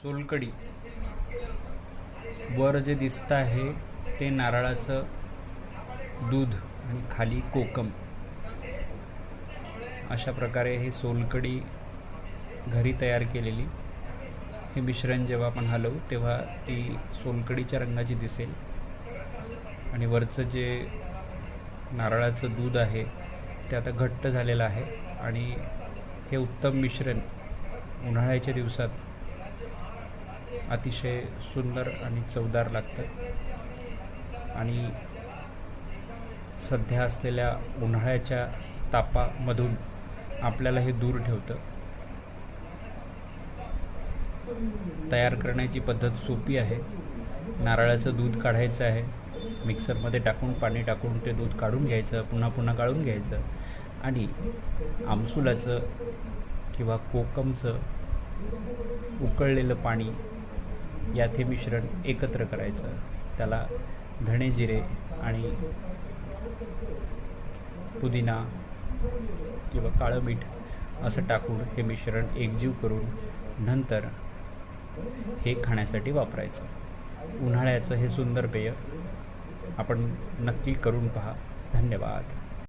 सोलकढी वर जे दिसतं आहे ते नारळाचं दूध आणि खाली कोकम, अशा प्रकारे हे सोलकढी घरी तयार केलेली. हे मिश्रण जेव्हा आपण हलवू तेव्हा ती सोलकढीच्या रंगाची दिसेल. आणि वरचं जे नारळाचं दूध आहे ते आता घट्ट झालेलं आहे. आणि हे उत्तम मिश्रण उन्हाळ्याच्या दिवसात अतिशय सुंदर आणि चवदार लागतं. आणि सध्या असलेल्या उन्हाळ्याच्या तापामधून आपल्याला हे दूर ठेवतं. तयार करण्याची पद्धत सोपी आहे. नारळाचं दूध काढायचं आहे, मिक्सरमध्ये टाकून पाणी टाकून ते दूध काढून घ्यायचं, पुन्हा पुन्हा काढून घ्यायचं. आणि आमसुलाचं किंवा कोकमचं उकळलेलं पाणी यात हे मिश्रण एकत्र करायचं. त्याला धणे जिरे आणि पुदिना किंवा काळं मीठ असं टाकून हे मिश्रण एकजीव करून नंतर हे खाण्यासाठी वापरायचं. उन्हाळ्याचं हे सुंदर पेय आपण नक्की करून पहा. धन्यवाद.